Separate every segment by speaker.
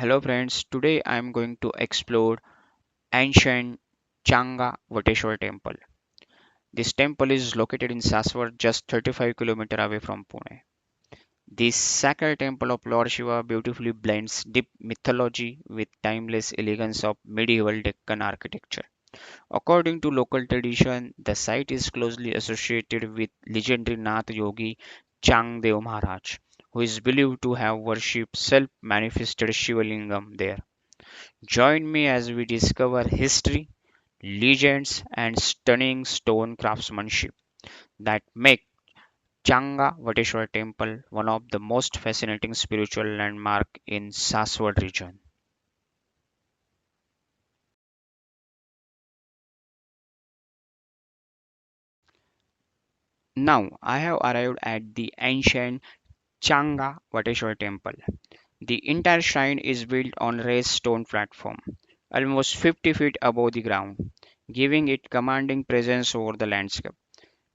Speaker 1: Hello friends, today I am going to explore ancient Changavateshwar Temple. This temple is located in Saswad, just 35 km away from Pune. This sacred temple of Lord Shiva beautifully blends deep mythology with timeless elegance of medieval Deccan architecture. According to local tradition, the site is closely associated with legendary Nath-yogi Changdev Maharaj, who is believed to have worshipped self-manifested Shiva-lingam there. Join me as we discover history, legends, and stunning stone craftsmanship that make Changavateshwar Temple one of the most fascinating spiritual landmarks in Saswad region. Now, I have arrived at the ancient Changavateshwar Temple. The entire shrine is built on a raised stone platform, almost 50 feet above the ground, giving it commanding presence over the landscape.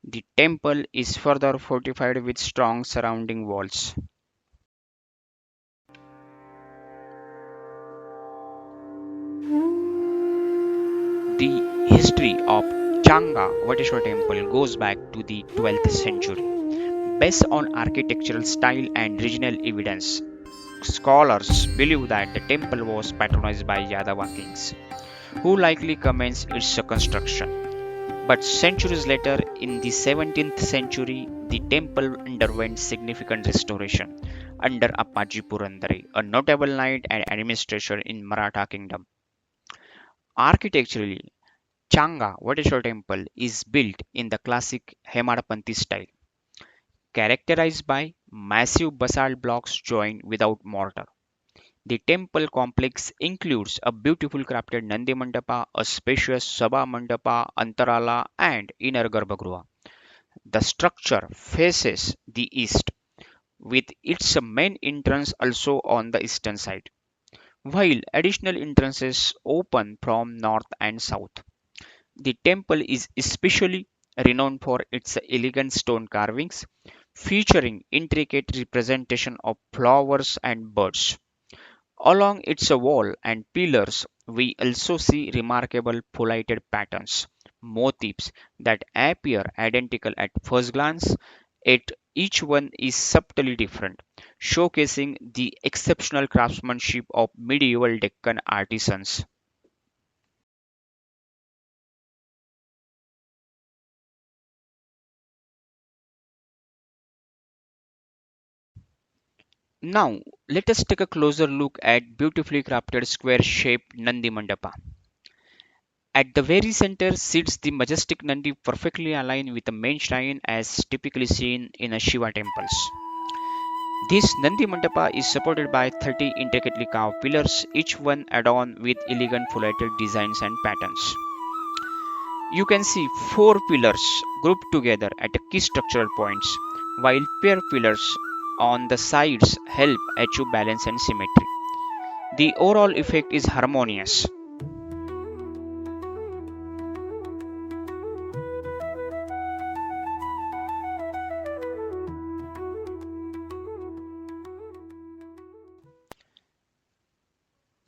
Speaker 1: The temple is further fortified with strong surrounding walls. The history of Changavateshwar Temple goes back to the 12th century. Based on architectural style and regional evidence, scholars believe that the temple was patronized by Yadava kings, who likely commenced its construction. But centuries later, in the 17th century, the temple underwent significant restoration under Appaji Purandare, a notable knight and administrator in Maratha kingdom. Architecturally, Changa Temple is built in the classic Hemadapanthi style, characterized by massive basalt blocks joined without mortar. The temple complex includes a beautiful crafted Nandi Mandapa, a spacious Sabha Mandapa, Antarala, and inner Garbhagruha. The structure faces the east, with its main entrance also on the eastern side, while additional entrances open from north and south. The temple is especially renowned for its elegant stone carvings, featuring intricate representation of flowers and birds. Along its wall and pillars, we also see remarkable foliated patterns, motifs that appear identical at first glance, yet each one is subtly different, showcasing the exceptional craftsmanship of medieval Deccan artisans. Now, let us take a closer look at beautifully crafted square-shaped Nandi Mandapa. At the very center sits the majestic Nandi perfectly aligned with the main shrine as typically seen in a Shiva temples. This Nandi Mandapa is supported by 30 intricately carved pillars, each one adorned with elegant foliated designs and patterns. You can see four pillars grouped together at the key structural points, while pair pillars on the sides help achieve balance and symmetry. The overall effect is harmonious.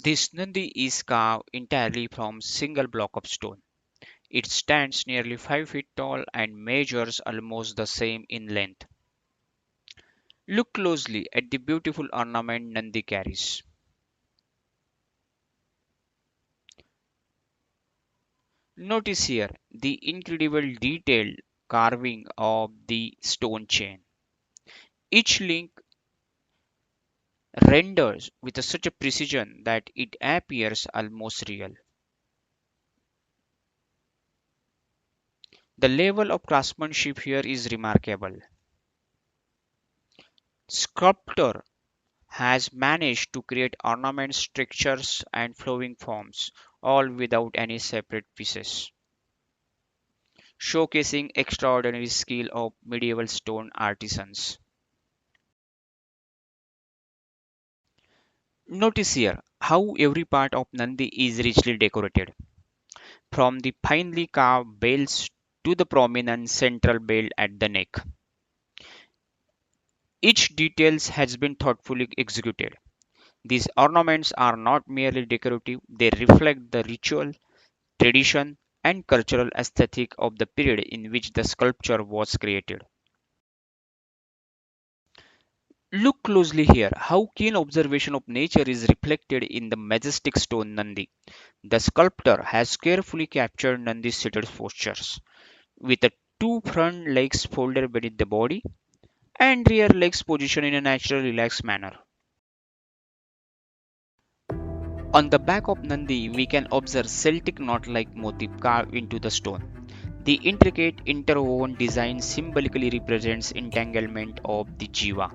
Speaker 1: This Nandi is carved entirely from single block of stone. It stands nearly 5 feet tall and measures almost the same in length. Look closely at the beautiful ornament Nandi carries. Notice here the incredible detailed carving of the stone chain. Each link renders with such a precision that it appears almost real. The level of craftsmanship here is remarkable. Sculptor has managed to create ornaments, structures, and flowing forms, all without any separate pieces, showcasing extraordinary skill of medieval stone artisans. Notice here how every part of Nandi is richly decorated, from the finely carved bells to the prominent central bell at the neck. Each detail has been thoughtfully executed. These ornaments are not merely decorative, they reflect the ritual, tradition, and cultural aesthetic of the period in which the sculpture was created. Look closely here how keen observation of nature is reflected in the majestic stone Nandi. The sculptor has carefully captured Nandi's seated postures, with the two front legs folded beneath the body and rear legs positioned in a natural relaxed manner. On the back of Nandi, we can observe Celtic knot-like motif carved into the stone. The intricate interwoven design symbolically represents entanglement of the Jiva,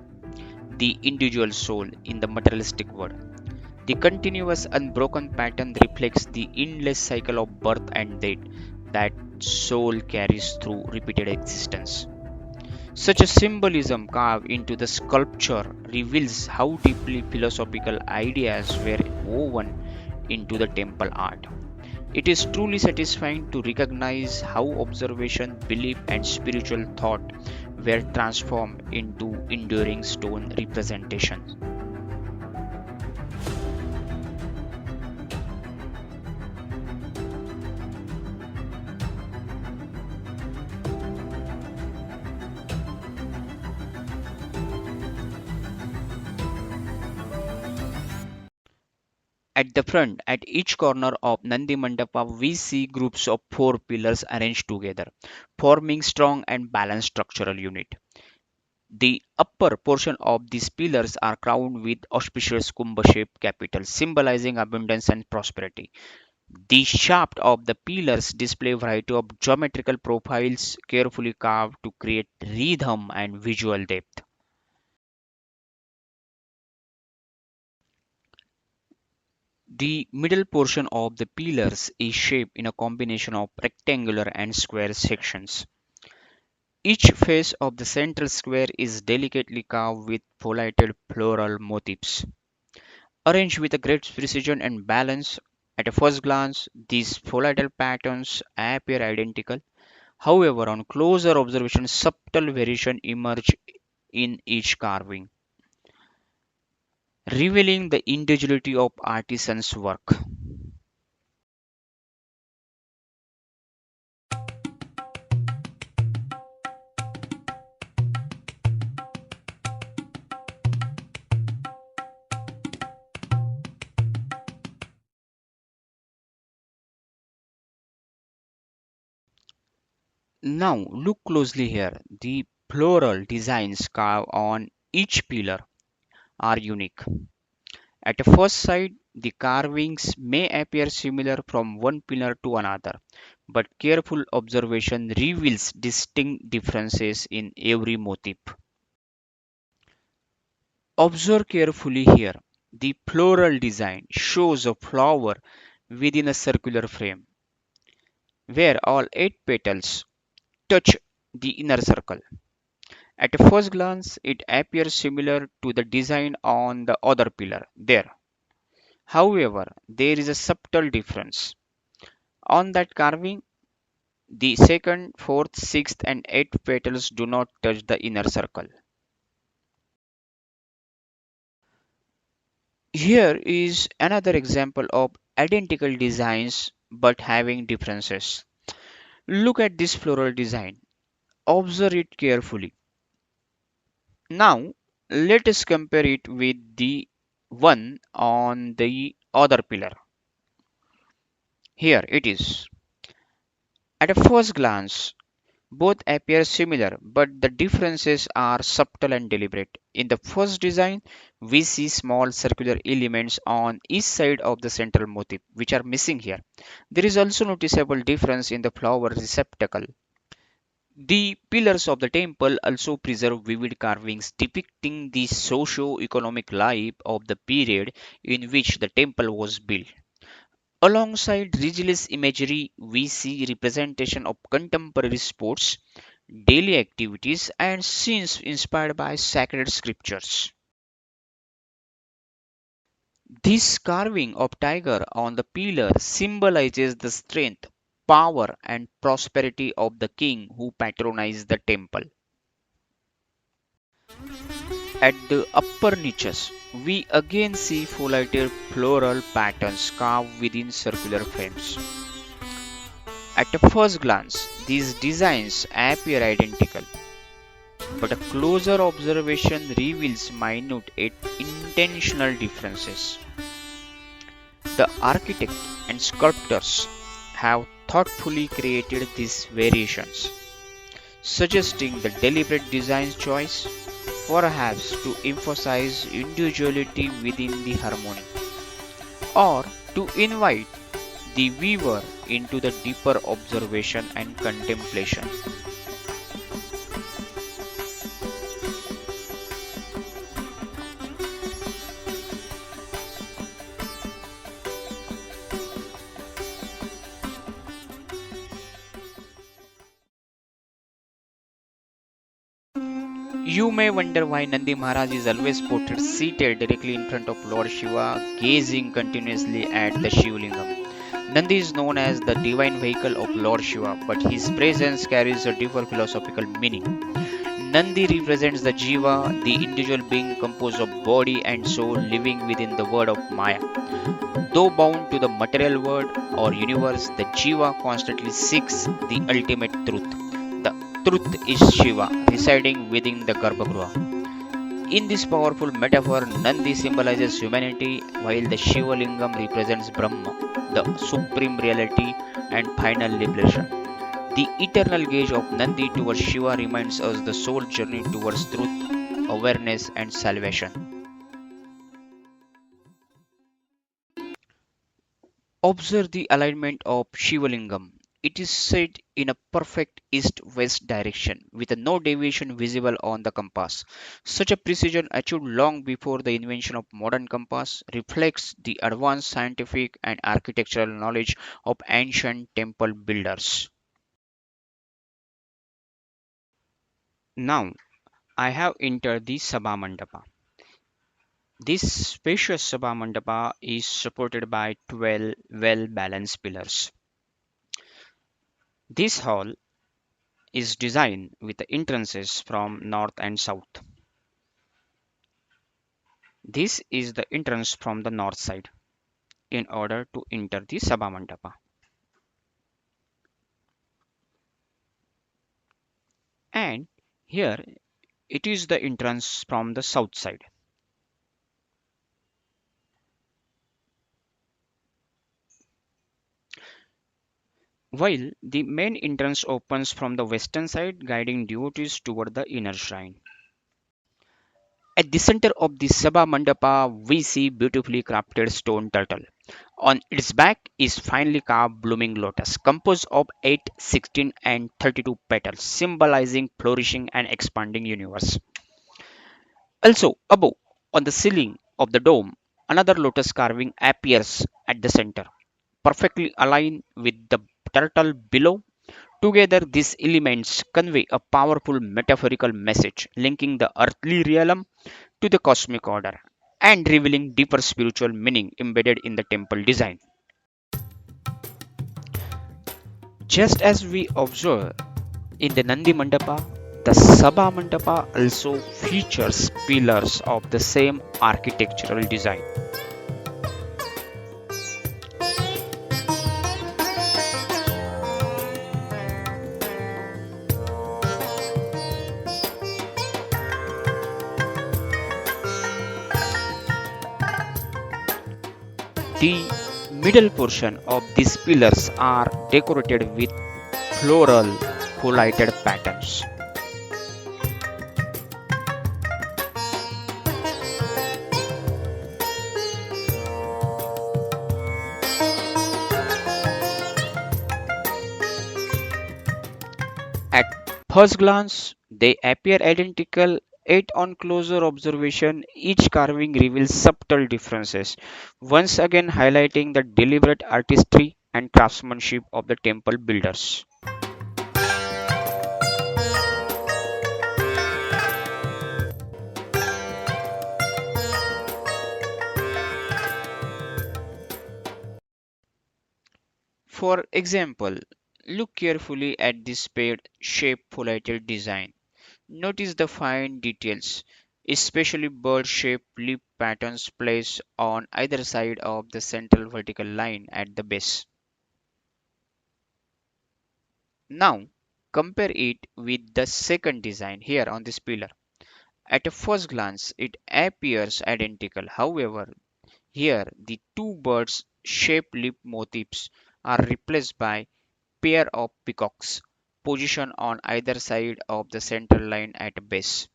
Speaker 1: the individual soul in the materialistic world. The continuous unbroken pattern reflects the endless cycle of birth and death that soul carries through repeated existence. Such a symbolism carved into the sculpture reveals how deeply philosophical ideas were woven into the temple art. It is truly satisfying to recognize how observation, belief, and spiritual thought were transformed into enduring stone representations. At the front, at each corner of Nandi Mandapa, we see groups of four pillars arranged together, forming strong and balanced structural unit. The upper portion of these pillars are crowned with auspicious kumbha-shaped capitals, symbolizing abundance and prosperity. The shaft of the pillars display a variety of geometrical profiles carefully carved to create rhythm and visual depth. The middle portion of the pillars is shaped in a combination of rectangular and square sections. Each face of the central square is delicately carved with foliated floral motifs. Arranged with a great precision and balance, at a first glance, these foliated patterns appear identical. However, on closer observation, subtle variation emerge in each carving, revealing the individuality of artisans' work. Now, look closely here. The floral designs carved on each pillar are unique. At a first sight, the carvings may appear similar from one pillar to another, but careful observation reveals distinct differences in every motif. Observe carefully here. The floral design shows a flower within a circular frame, where all eight petals touch the inner circle. At a first glance, it appears similar to the design on the other pillar there. However, there is a subtle difference. On that carving, the second, fourth, sixth, and eighth petals do not touch the inner circle. Here is another example of identical designs but having differences. Look at this floral design. Observe it carefully. Now, let us compare it with the one on the other pillar. Here it is. At a first glance, both appear similar, but the differences are subtle and deliberate. In the first design, we see small circular elements on each side of the central motif, which are missing here. There is also noticeable difference in the flower receptacle. The pillars of the temple also preserve vivid carvings depicting the socio-economic life of the period in which the temple was built. Alongside religious imagery, we see representation of contemporary sports, daily activities, and scenes inspired by sacred scriptures. This carving of tiger on the pillar symbolizes the strength, power, and prosperity of the king who patronized the temple. At the upper niches, We again see foliated floral patterns carved within circular frames. At a first glance, these designs appear identical, but a closer observation reveals minute yet intentional differences. The architect and sculptors have thoughtfully created these variations, suggesting the deliberate design choice, perhaps to emphasize individuality within the harmony, or to invite the viewer into the deeper observation and contemplation. You may wonder why Nandi Maharaj is always portrayed seated directly in front of Lord Shiva, gazing continuously at the Shiva-lingam. Nandi is known as the divine vehicle of Lord Shiva, but his presence carries a deeper philosophical meaning. Nandi represents the Jiva, the individual being composed of body and soul living within the world of Maya. Though bound to the material world or universe, the Jiva constantly seeks the ultimate truth. The truth is Shiva, residing within the Garbhagriha. In this powerful metaphor, Nandi symbolizes humanity, while the Shiva Lingam represents Brahma, the supreme reality and final liberation. The eternal gaze of Nandi towards Shiva reminds us the soul journey towards truth, awareness, and salvation. Observe the alignment of Shiva Lingam. It is set in a perfect east-west direction with no deviation visible on the compass. Such a precision achieved long before the invention of modern compass reflects the advanced scientific and architectural knowledge of ancient temple builders. Now I have entered the Sabha Mandapa. This spacious Sabha Mandapa is supported by 12 well balanced pillars. This hall is designed with the entrances from north and south. This is the entrance from the north side in order to enter the Sabha Mandapa. And here it is the entrance from the south side. While the main entrance opens from the western side, guiding devotees toward the inner shrine. At the center of the Sabha Mandapa, we see beautifully crafted stone turtle. On its back is finely carved blooming lotus, composed of 8, 16, and 32 petals, symbolizing flourishing and expanding universe. Also, above, on the ceiling of the dome, another lotus carving appears at the center, perfectly aligned with the turtle below. Together, these elements convey a powerful metaphorical message linking the earthly realm to the cosmic order and revealing deeper spiritual meaning embedded in the temple design. Just as we observe in the Nandi Mandapa, the Sabha Mandapa also features pillars of the same architectural design. The middle portion of these pillars are decorated with floral foliated patterns. At first glance, they appear identical, yet on closer observation, each carving reveals subtle differences, once again highlighting the deliberate artistry and craftsmanship of the temple builders. For example, look carefully at this spade-shaped design. Notice the fine details, especially bird-shaped leaf patterns placed on either side of the central vertical line at the base. Now, compare it with the second design here on this pillar. At a first glance, it appears identical. However, here the two birds shaped lip motifs are replaced by pair of peacocks positioned on either side of the central line at base.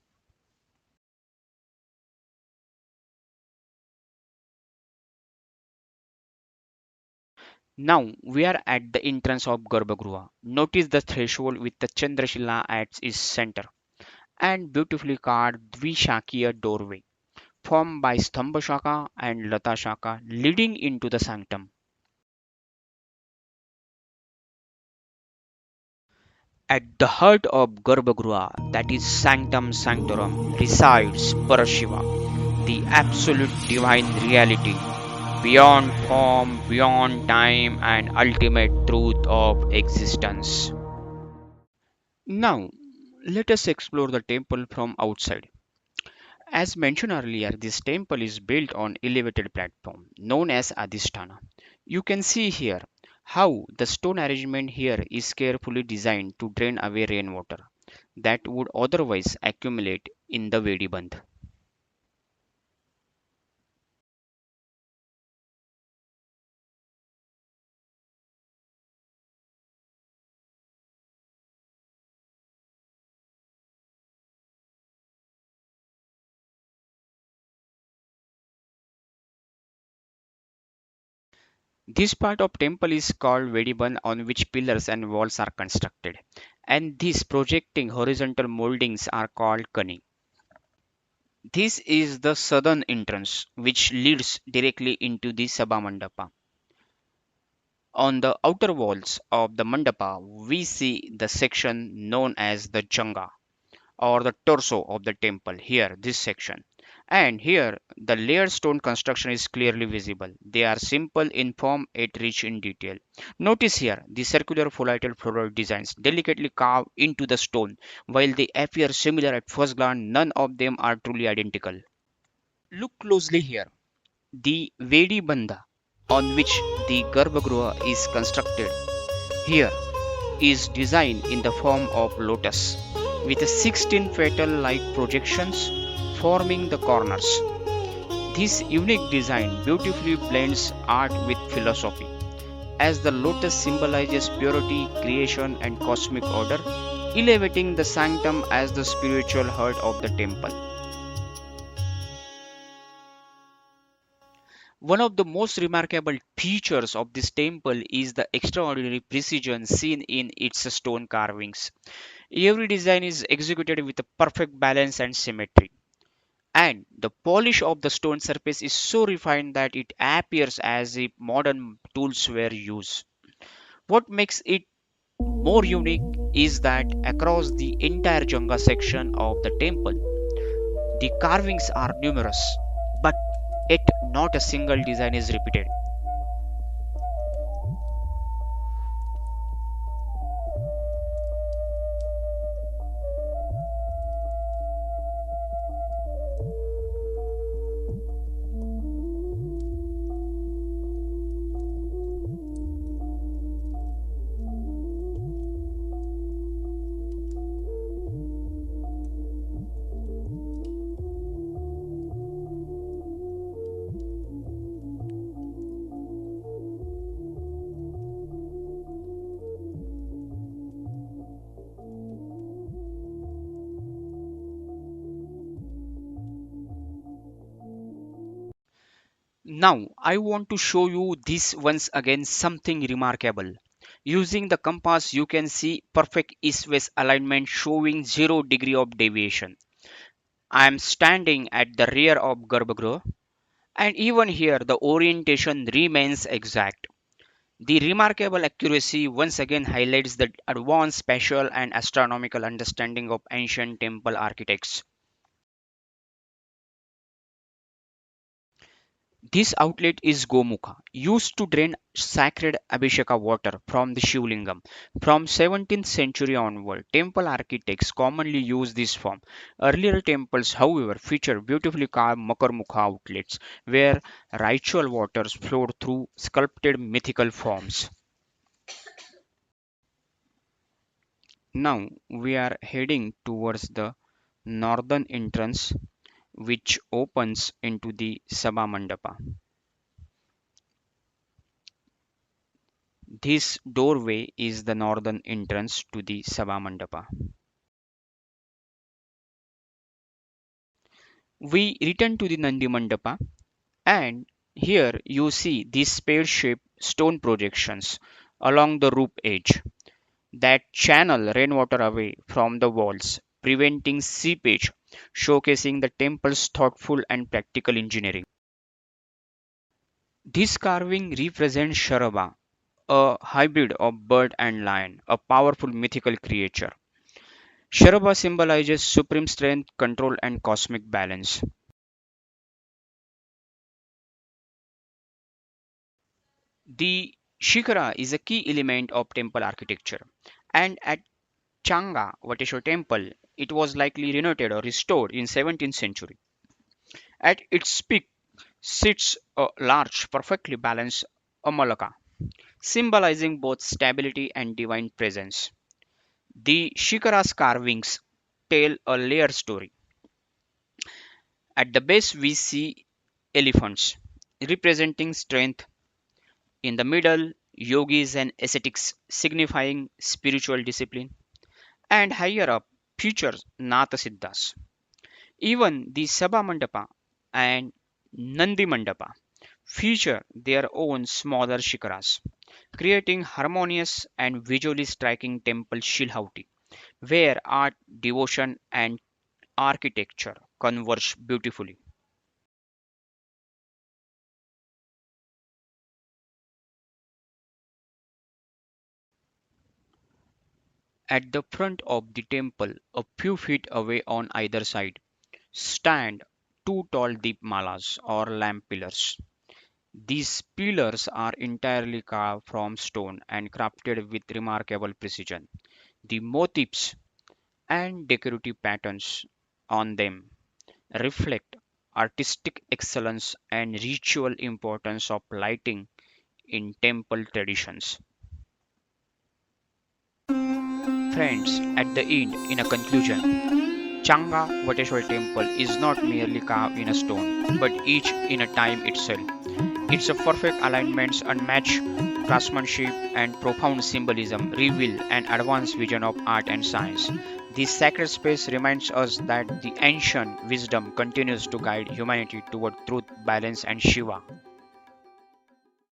Speaker 1: Now we are at the entrance of Garbhagruha. Notice the threshold with the Chandrashila at its center and beautifully carved Dvishakya doorway formed by Stambha Shaka and Lata Shaka leading into the sanctum. At the heart of Garbhagruha, that is Sanctum Sanctorum, resides Parashiva, the absolute divine reality, beyond form, beyond time, and ultimate truth of existence. Now, let us explore the temple from outside. As mentioned earlier, this temple is built on elevated platform known as Adhisthana. You can see here how the stone arrangement here is carefully designed to drain away rainwater that would otherwise accumulate in the Vedibandh. This part of temple is called Vedibandh on which pillars and walls are constructed, and these projecting horizontal moldings are called Kani. This is the southern entrance which leads directly into the Sabha Mandapa. On the outer walls of the mandapa, we see the section known as the Janga or the torso of the temple. Here, this section. And here, the layered stone construction is clearly visible. They are simple in form yet rich in detail. Notice here the circular foliatal floral designs delicately carved into the stone. While they appear similar at first glance, none of them are truly identical. Look closely here. The Vedi Bandha on which the Garbhagruha is constructed here is designed in the form of lotus with 16 petal like projections forming the corners. This unique design beautifully blends art with philosophy as the lotus symbolizes purity, creation, and cosmic order, elevating the sanctum as the spiritual heart of the temple. One of the most remarkable features of this temple is the extraordinary precision seen in its stone carvings. Every design is executed with a perfect balance and symmetry, and the polish of the stone surface is so refined that it appears as if modern tools were used. What makes it more unique is that across the entire Janga section of the temple, the carvings are numerous, but yet not a single design is repeated. Now, I want to show you this once again something remarkable. Using the compass, you can see perfect east-west alignment showing 0 degree of deviation. I am standing at the rear of Garbhagriha, and even here the orientation remains exact. The remarkable accuracy once again highlights the advanced spatial and astronomical understanding of ancient temple architects. This outlet is Gomukha, used to drain sacred Abhisheka water from the Shiva-lingam. From 17th century onward, temple architects commonly use this form. Earlier temples, however, feature beautifully carved Makarmukha outlets where ritual waters flowed through sculpted mythical forms. Now we are heading towards the northern entrance, which opens into the Sabha Mandapa. This doorway is the northern entrance to the Sabha Mandapa. We return to the Nandi Mandapa, and here you see these spade-shaped stone projections along the roof edge that channel rainwater away from the walls, preventing seepage, showcasing the temple's thoughtful and practical engineering. This carving represents Sharaba, a hybrid of bird and lion, a powerful mythical creature. Sharaba symbolizes supreme strength, control, and cosmic balance. The shikara is a key element of temple architecture, and at Changavateshwar Temple, it was likely renovated or restored in 17th century. At its peak sits a large, perfectly balanced amalaka, symbolizing both stability and divine presence. The shikara's carvings tell a layered story. At the base, we see elephants representing strength. In the middle, yogis and ascetics signifying spiritual discipline. And higher up, features Natha Siddhas. Even the Sabha Mandapa and Nandi Mandapa feature their own smaller shikaras, creating harmonious and visually striking temple shilhauti, where art, devotion, and architecture converge beautifully. At the front of the temple, a few feet away on either side, stand two tall deepmalas or lamp pillars. These pillars are entirely carved from stone and crafted with remarkable precision. The motifs and decorative patterns on them reflect artistic excellence and ritual importance of lighting in temple traditions. Friends, at the end, in a conclusion, Changa Vateshwar Temple is not merely carved in a stone, but each in a time itself. It's a perfect alignment, unmatched craftsmanship, and profound symbolism reveal an advanced vision of art and science. This sacred space reminds us that the ancient wisdom continues to guide humanity toward truth, balance, and Shiva.